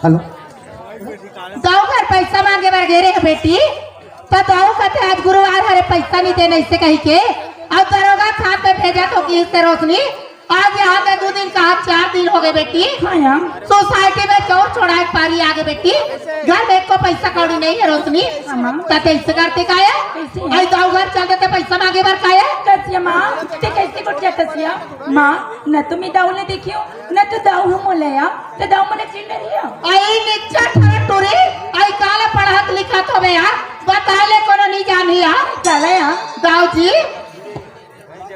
Hello दाऊ घर पैसा मांगे बार गे रे बेटी तो दाऊ कहते आज गुरुवार हरे पैसा नहीं देने इससे कही के अब दरोगा खात में भेजा तो की इससे रोशनी आज यहाँ पे 2 दिन कहा 4 दिन हो गए बेटी। सोसाइटी में चोर छोड़ा पारी आगे बेटी घर में को पैसा कौड़ी नहीं है रोशनी कहते इससे करते का है आई दाऊ घर चल देते पैसा मांगे बार का है कसिया माँ ते कैसे कुछ कसिया माँ न तुम्ही दाऊ ने देखियो न तो दाऊ हम बोलया तो दाऊ मने चिन रही है आई निच्चा ठर टुरी आई काला पढ़त लिखत होवे यार बता ले कोनो नहीं जानी यार चले यार दाऊ जी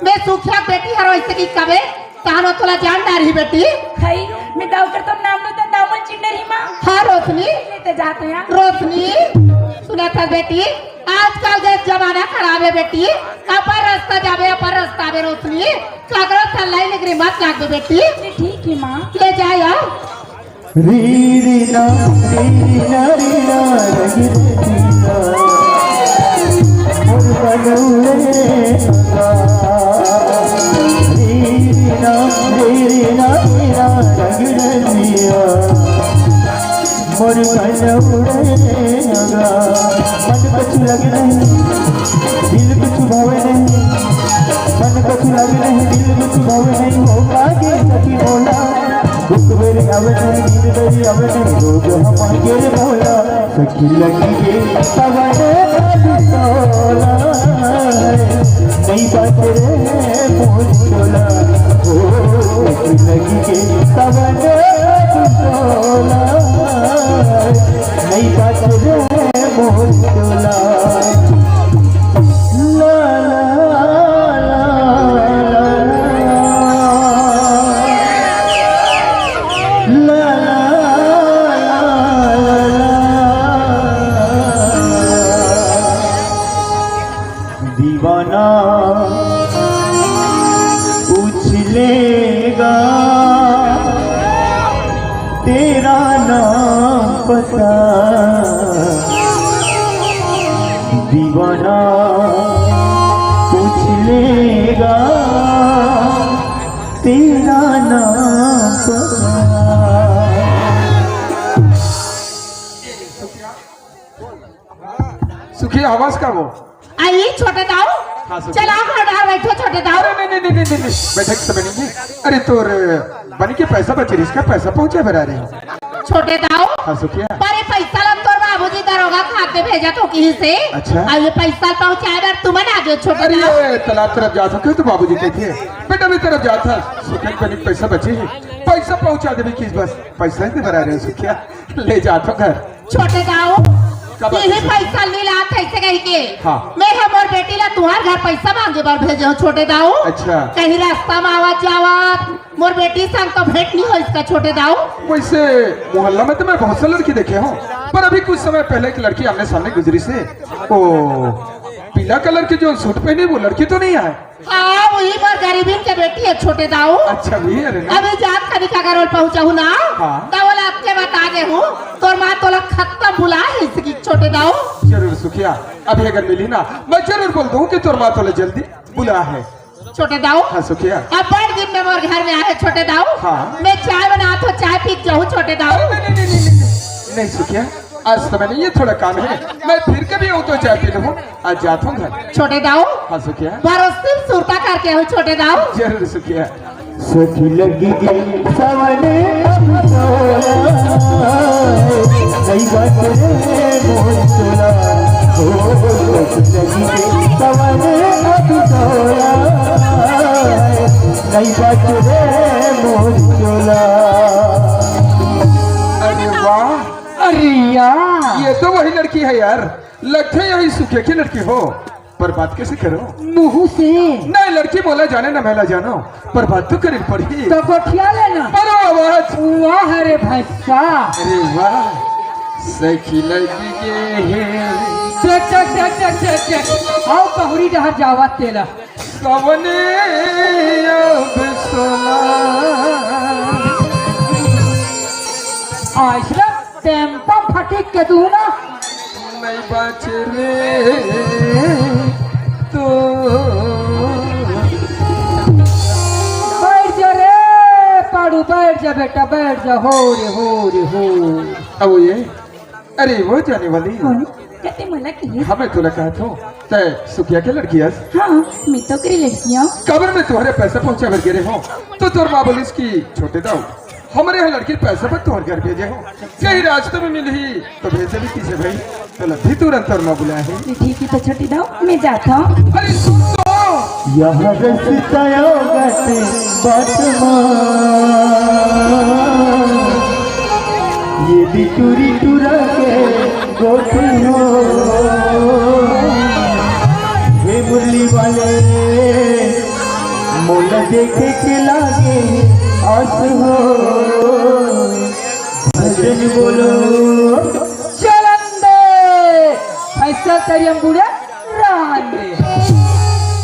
मैं सुखिया बेटी हरो ऐसे की कबे तानो तोला जान डारी बेटी खई मैं दाऊ कर तो नाम लो तो दाऊ मन चिन रही माँ हाँ रोशनी लेते जाते हैं रोशनी सुना था बेटी आजकल देश जमाना खराब है बेटी अपर रास्ता जावे अपर रास्ता में रोशनी कागरो थल्लाई निकरी मत लाग दे बेटी ठीक है माँ ले जा यार रीना रीना रीना रीना मोर बनौले रीना रीना रीना रंगड़िया मोर बनौले मन कछु लगे नहीं दिल कुछ भावे नहीं मन कछु लगे नहीं दिल कुछ भावे नहीं हो पागे सखी बोला मेरे आवे नहीं नींद मेरी आवे नहीं रोज हम गिर बोला सखी लगी के सवने सोला नहीं बात रे मोर चोला ओ सखी लगी के सवने सोला नहीं बात रे मोर चोला दीवाना पूछ लेगा तेरा नाम पता दीवाना पूछ लेगा तेरा नाम पता। सुखी आवाज का वो आई छोटे दाऊ चला घर बैठो छोटे दाऊ नहीं बैठक समय नहीं है। अरे तोर बनी के पैसा बचे इसका पैसा पहुंचे बरा रहे छोटे दाऊ हाँ सुखिया पर पैसा लग तोर बाबूजी दरोगा खाते भेजा तो कहीं से अच्छा ये पैसा पहुंचाए बार तुम ना आगे छोटे अरे दाऊ ये तालाब तरफ जा सके तो बाबूजी कहते बेटा भी तरफ जाता सुखिया बनी पैसा बचे है पैसा पहुंचा दे किस बस पैसा ही बरा रहे सुखिया ले जाता घर छोटे दाऊ यही पैसा लीला कैसे कही के हाँ। मैं हम और बेटी ला तुम्हार घर पैसा मांगे बार भेजे छोटे दाऊ अच्छा कहीं रास्ता में आवाज जावत मोर बेटी संग तो भेंट नहीं हो इसका छोटे दाऊ वैसे मोहल्ला में तो मैं बहुत से लड़की देखे हूँ पर अभी कुछ समय पहले एक लड़की आमने सामने गुजरी से ओ पीला कलर की जो सूट पहनी वो लड़की तो नहीं है हाँ वही बार गरीबी के बेटी है छोटे दाऊ अच्छा वही है ना अभी जात खरी का घर पहुंचा हूँ ना हाँ। दावल आपके बता दे हूँ तोर माँ तो खत्म बुला है इसकी छोटे दाऊ जरूर सुखिया अभी अगर मिली ना मैं जरूर बोल दूँ कि तोर माँ तो जल्दी बुला है छोटे दाऊ हाँ सुखिया अब बड़ दिन में मोर घर में आए छोटे दाऊ हाँ। मैं चाय बना तो चाय पी जाऊँ छोटे दाऊ नहीं सुखिया आज समय नहीं है थोड़ा काम है मैं फिर कभी हूँ तो चाय पी लूँ आज जाता हूँ घर छोटे दाऊ हाँ सुखिया भरोसे सुरता करके हूँ छोटे दाऊ जरूर सुखिया सखी लगी के सवने नहीं बात रे मोर चोला हो सखी लगी के सवने नहीं बात रे मोर चोला। अरे वाह अरे यार ये तो वही लड़की है यार लगते यही सुखिया की लड़की हो पर बात कैसे करो मुंह से नहीं लड़की बोला जाने ना मेला जानो पर बात तो करनी पड़ी तो गोठिया लेना अरे आवाज वाह अरे भैया अरे वाह सखी लगी के आओ कहूरी जहाँ जावा तेला सवने अब सोना ऐसा टेम्पो फटिक के तू ना नहीं बच रे तो बैठ जा रे पाड़ू, बैठ जा बेटा, बैठ जा। हो रे हो। अब ये अरे वो जाने वाली कौन कहते मला की हमें तुला कहा था तय सुखिया के लड़की है हाँ मैं तो करी लड़कियाँ कबर में तुम्हारे पैसे पहुंचा कर गिरे हो तो तोर माँ बोलिस की छोटे दाऊ हमारे यहाँ लड़की पैसे पर तुम्हारे घर भेजे हो कहीं रास्ते में मिली तो भेजे भी किसे भाई तो लभी तुरंत और माँ बुलाया है। ठीक है तो छोटी दाओ मैं जाता हूँ। अरे सुन तो यहाँ रस्ता गते ये भी टूरी टूरा के गोथी हो वे मुरली वाले मोला देखे के लागे आस हो भजन बोलो चलन दे ऐसा करियम बुढ़े रहन दे।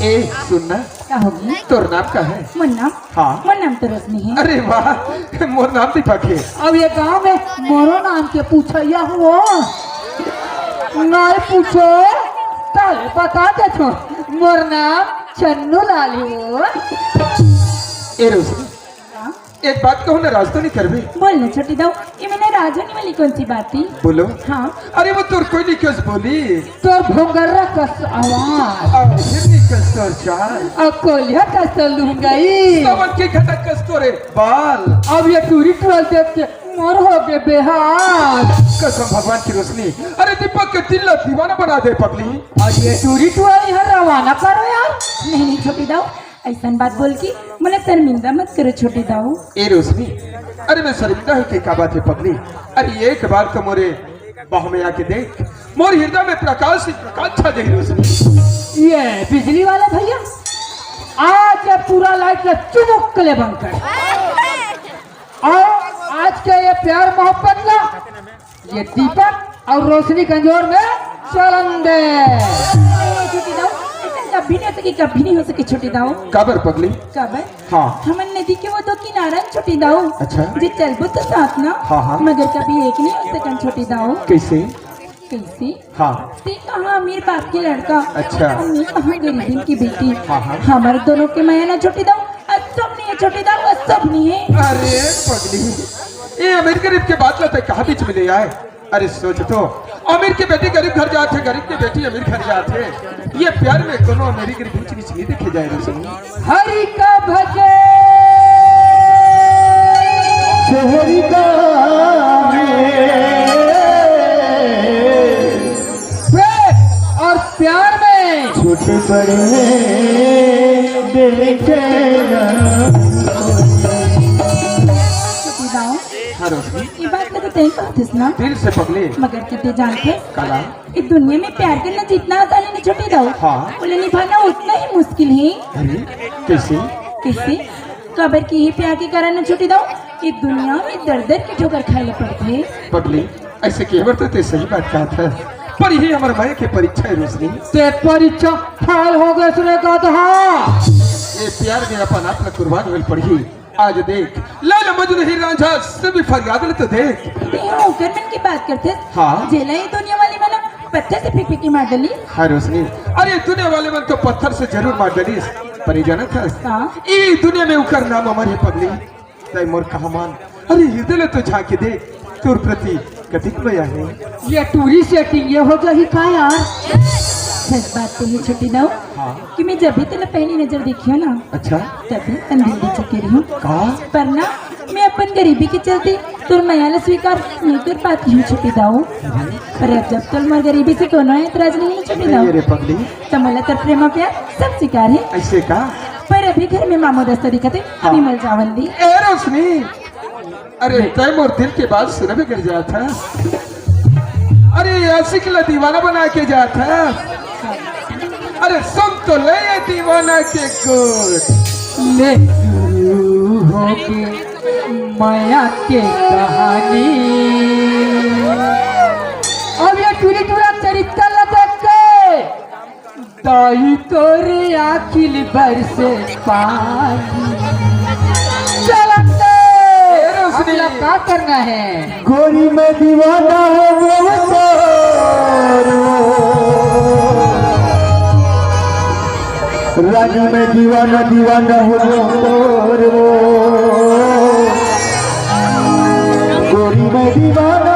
ए सुनना क्या होगी तोर नाम का है? मुन्ना हाँ। मन नाम तो रोशनी है। अरे वाह मोर नाम दीपक है। अब ये गांव में मोरो नाम के पूछैया हुआ नहीं पूछो ताले बता दे तो मोर नाम चन्नू लाल हो। ए रोशनी एक बात कहूँ ना रास्ता नहीं करबे बोलना छोटी दाओ ये मैंने राजनी वाली कौन सी बात थी। बोलो। हाँ अरे वो तोर कोई नहीं कस बोली तो भोंगर्रा कस आवाज अब फिर नहीं कस तोर चाल अकोलिया कस लूंगाई सावन के घटक कस तोरे बाल अब ये टूरी टूर देख के मोर हो गए बेहाल। कसम भगवान की रोशनी अरे दीपक के दिल दीवाना बना दे पगली। आज ये टूरी टूर यहाँ रवाना करो यार। नहीं नहीं छोटी दाओ ऐसा बात बोल की मैंने शर्मिंदा मत करो छोटी दाओ। ए रोशनी अरे मैं शर्मिंदा है के का बात है पगली। अरे एक बार तो मोरे बाह में आके देख मोर हृदय में प्रकाश ही प्रकाश छा जाए रोशनी। ये बिजली वाला भैया आज ये पूरा लाइट चुमुक के ले बंद कर और आज के ये प्यार मोहब्बत ना ये दीपक और रोशनी कंजोर में चलन दे। छोटी दाओ ऐसा कभी नहीं हो सके, कभी नहीं हो सके छोटी दाओ। काबर पगली। कब हाँ हमन नदी के वो दो किनारा न छोटी दाओ। अच्छा। जी चलबो तो साथ ना। हाँ, हाँ। मगर कभी एक नहीं हो सकन छोटी दाओ। कैसे? कैसे हाँ ते कहाँ अमीर बाप के लड़का अच्छा। मैं कहाँ गरीबी की बेटी। हाँ, हाँ। हमारे दोनों के माया ना छोटी दाओ सब नहीं है छोटी दाओ सब नहीं है। अरे पगली ये अमीर गरीब के बात लाते कहाँ बीच में ले आए। अरे सोच तो अमीर की बेटी गरीब घर जाते गरीब की बेटी अमीर घर जाते ये प्यार में कोनो अमीरी गरीब ऊंच नीच नहीं देखे जाए रोशनी। हरि का भजे शहरी का प्रेम और प्यार में छोटे बड़े दिल के छोटी दाओ हाँ रोशनी ये बात लगे तय कहते ना दिल से पगली मगर कितने जानते काला इस दुनिया में प्यार करना जितना आसान है ना छोटी दाओ हाँ। उन्हें निभाना उतना ही मुश्किल है। अरे कैसे? किससे कबर की ही प्यार के कारण ना छोटी दाओ इस दुनिया में दर दर के ठोकर खाए पड़ते हैं। पगली ऐसे केवल तो ते सही बात कहा था पर यही हमारे माया की परीक्षा है रोशनी। ते परीक्षा फेल हो गए सुने का तो हाँ ये प्यार में अपन आप कुर्बान हुई पड़ी आज देख लाल मजनू ही रांझा सभी फरियाद ले तो देख होकर की बात करते हाँ। जेला ही दुनिया वाली मना पत्थर से फेंक के मार डाली। हाँ रोशनी अरे दुनिया वाले मन तो पत्थर से जरूर मार डली पर ये जाना था हाँ। ये दुनिया में उकर नाम अमर है पगली तय मोर कहामान अरे हृदय ले तो झांके दे तुर प्रति कथिक मया है। ये टूरी सेटिंग ये हो गई का यार। सच बात तो है छोटी दाओ हाँ। कि मैं जब भी तेरा पहली नजर देखी हो ना अच्छा तभी तंदिल दे चुकी रही हूँ कहा पर ना मैं अपन गरीबी के चलते तुर मयाला स्वीकार नहीं कर पाती हूँ छोटी दाओ। पर अब जब तुम गरीबी से कोनो एतराज नहीं है छोटी दाओ रे पगली तो मला तर प्रेम प्यार सब स्वीकार है। ऐसे का पर अभी घर में मामू दस्ता दिखते हाँ। विमल चावल दी। ए रोशनी अरे तय मोर दिल के बात सुना भी कर जा था अरे ऐसी के दीवाना बना के जा था अरे सुन तो ले ये दीवाना के गुट ले शुरू होगी माया के कहानी। अब ये टूरी टूरा चरित्र देख के दाई तोरे आखिल बरसे पानी चलते रोशनी। अगला क्या करना है? गोरी में दीवाना हो गया रानी में दीवाना दीवाना हो गया गोरी में दीवाना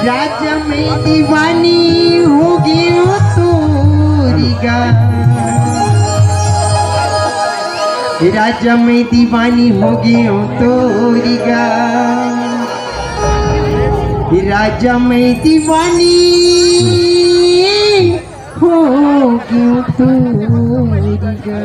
राजा में दीवानी होगी तोरीगा राजा में दीवानी होगी तोरीगा राजा में दीवानी होगी तोरीगा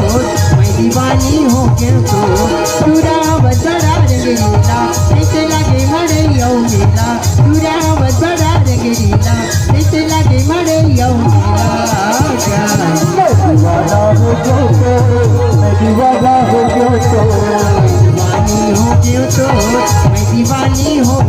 दीवानी हो गया तो तुरा बड़ा रंगीला ऐसे लगे मरे यौ मेला तुरा बड़ा रंगीला ऐसे लगे मरे यौ दीवाना हो गया मैं दीवाना हो गया दीवानी हो गया तो मैं दीवानी हो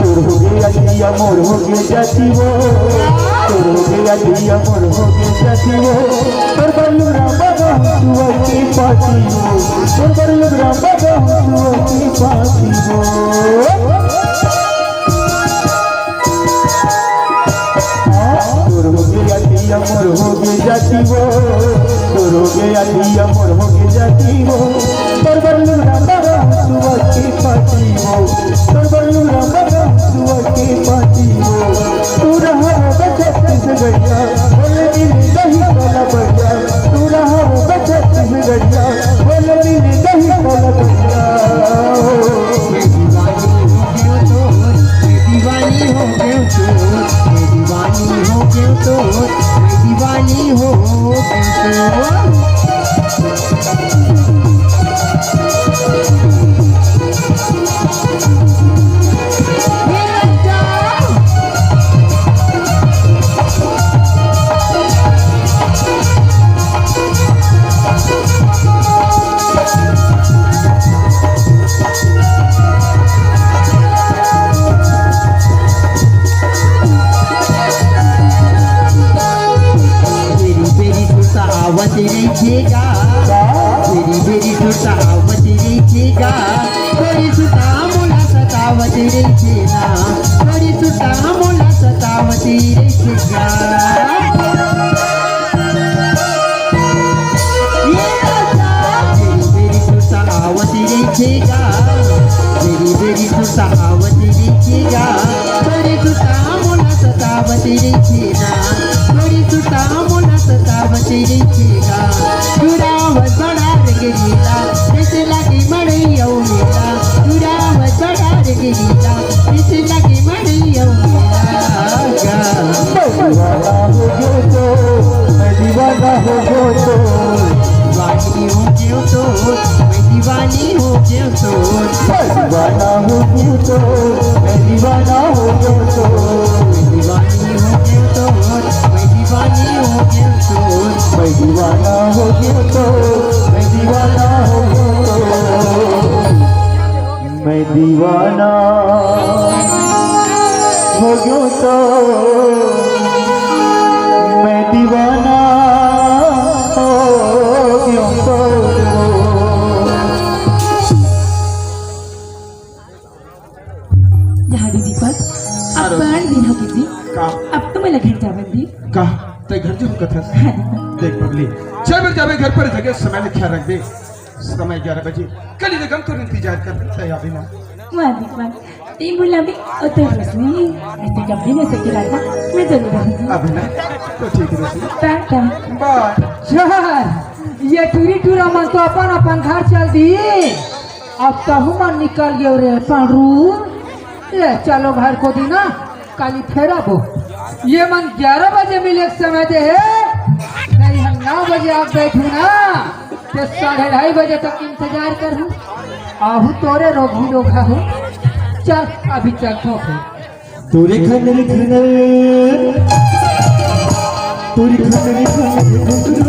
मोर हो गया जाती वो तोर हो गया दिया मोर हो गया जाती वो तोर बल्लू राम बाबा हुआ की पाती वो तोर बल्लू राम बाबा हुआ की पाती वो तोर हो गया दिया मोर हो गया जाती वो तोर हो गया दिया मोर हो गया जाती वो तोर बल्लू राम बाबा हुआ की पाती वो तोर बल्लू राम बाबा हुआ की पाती वो तू रहा बचत से गया बोले दिल दही वाला बढ़िया तू रहा बचत से गया बोले दिल दही वाला बढ़िया दीवानी हो गया तो दीवानी हो बेरी सुतावत रेखेगा थोड़ी सुता मोला सतावत रेखेना थोड़ी सुता मोला सतावत रेखेगा बेरी सुतावत रेखेगा बेरी सुतावत रेखेगा थोड़ी सुता मोला सतावत रेखेना थोड़ी सुता मोला सतावत रेखेगा चुरावत बड़ा रंगीला जैसे लगे मड़ैया मेला चुरावत बड़ा रंगीला जैसे लगे मड़ैया मेला दीवाना हो गया दीवाना हो गयो तो मैं दीवाना हो गयो तो यहाँ दीदी पर अब बाण दिन हो कीजिए का अब तो मैं घर जा बंदी का ते घर जो कथा हाँ दीपक देख पगली चल मैं जावे घर पर जगह समय ने ख्याल रख दे समय 11 बजे कल ही जगह तो इंतजार कर रहे अभी ना वहाँ दीपक ती बोला भी तो रश्मि ऐसे जब भी नहीं सकी रहता मैं जरूर रहूँगी अभी ना तो ठीक है रश्मि टाटा बाय चल ये टूरी टूरा मन तो अपन अपन घर चल दी अब तहु मन निकल गयो रे पारू ले चलो घर को दी ना काली फेरा बो ये मन 11 बजे मिले समय दे है नहीं हम 9 बजे आप बैठू ना तो 2:30 बजे तक इंतजार करूँ आहू तोरे रोगी रोगा हो चल अभी चलते फिर तोरी खनर खनर तोरी खनर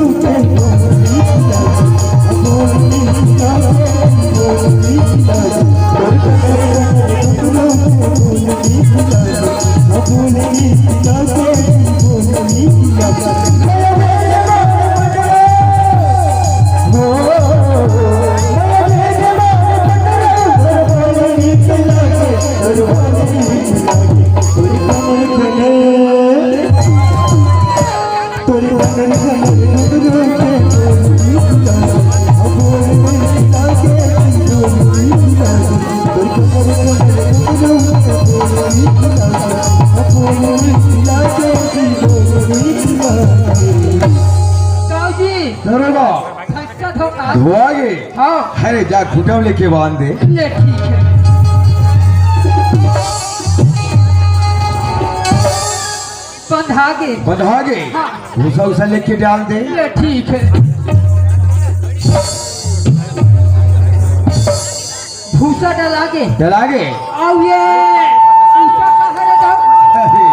धोआगे हाँ अरे जा घुटम लेके बांध दे ले ठीक है बंधागे बंधागे हाँ। भूसा उसा लेके डाल दे ले ठीक है भूसा डलागे डलागे आओ ये भूसा कहाँ रे दाऊ? अरे,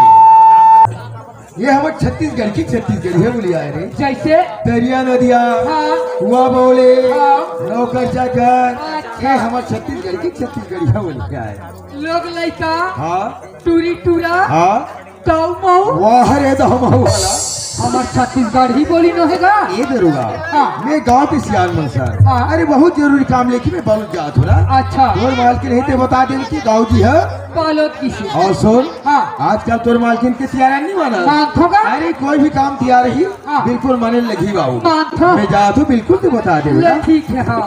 ये हमारे छत्तीसगढ़ की छत्तीसगढ़ है बोली आए रे जैसे दरिया नदिया हाँ हुआ बोले हाँ। नौकर चाकर अच्छा। ये हमारे छत्तीसगढ़ की छत्तीसगढ़ है बोली आए लोग लड़का हाँ टूरी टूरा हाँ गाँव मऊ वाह रे दो वाला हमार छत्तीसगढ़ ही बोली न हैगा ये दरुगा हाँ। मैं गांव के सियान मन सर हाँ। अरे बहुत जरूरी काम लेके मैं बहुत जा थोड़ा अच्छा तोर मालकिन रहते बता दे कि गाँव जी है पालोत किसी और सुन हाँ आजकल तोर मालकिन के तैयार नहीं माना मानथोगा अरे कोई भी काम तैयार ही हाँ। बिल्कुल माने लगी बाबू मानथो मैं जा तो बिल्कुल तो बता दे ले बेटा। ठीक है हाँ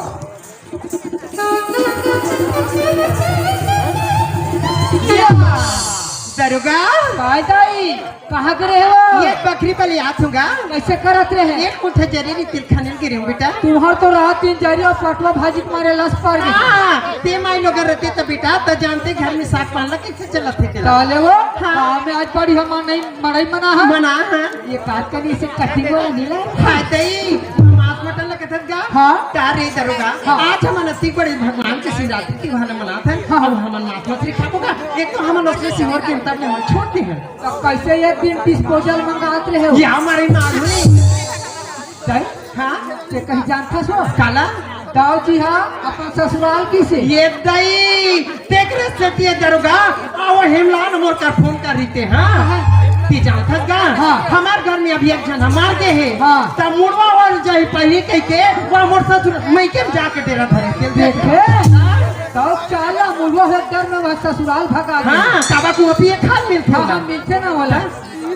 दरोगा काय दाई कहाँ करे हो ये बकरी पर याद होगा कैसे करत रहे एक मुठ्ठा जरी तिल खाने गिरे हूँ बेटा तुम्हार तो रात दिन जारी और पटवा भाजी के मारे लस पड़ गई हाँ, ते माई लोग रहते तो बेटा तो जानते घर में साग पालना कैसे चला थे के डाले वो हाँ। हाँ मैं आज बड़ी हम नहीं मड़ाई मना है मना है ये बात करनी से कटिंग हो नीला हाय दई मास मटन लगा था गा हाँ। तारे दरोगा हाँ। आज हम नती बड़े भगवान के शिवरात्रि की भाना मनाते हैं हाँ। अब हम मास मछली खाओगा एक तो हम उसने सिहोर के तब में छोड़ते हैं तो कैसे एक दिन डिस्पोजल मंगाते रहे हो ये हमारी माल हुई दाई हाँ ये कहीं जानता सो काला दाऊ जी हाँ अपन ससुराल की से ये दई देख रहे सेती है दरोगा और हेमलान मोर का फोन कर रही हाँ ती जानता गा हाँ। हमार घर में अभी एक जन हमार के है हाँ। तब मुड़वा और जाई पहले कह के वो मोर ससुर मैं के जाके डेरा धरे के देखे तो चाला मुलवा है डर में वह ससुराल भगा गया हाँ काबा को अभी एक खान मिलते हाँ ना हम मिलते ना वाला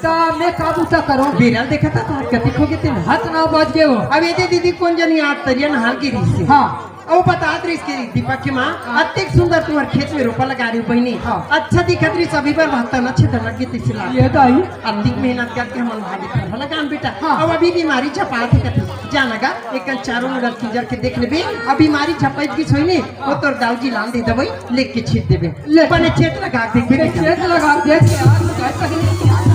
तो मैं काबू तक करो बिरल देखा था तो कति खो गए थे हाथ ना बच गए हो अब ये दीदी कौन जनी आज तरियन हाल की रीस से हाँ और बतात रही इसकी दीपक की माँ अत्यंत सुंदर तुम्हारे खेत में रोपा लगा रही हो बहनी हाँ। अच्छा दिखत रही सभी बार भागता न अच्छे तरह की तिसला ये दाई अधिक मेहनत करके हम भाभी कर लगान बेटा हाँ। अब अभी बीमारी छपा थे कथी जानागा एक चारों मिनट की जर के देख लेबे अब बीमारी छपाई की सोई ने वो तो दाऊजी लान दे दवाई लेके छीट देबे ले। बने छेत लगा देबे खेत लगा देख के आज गाय पहले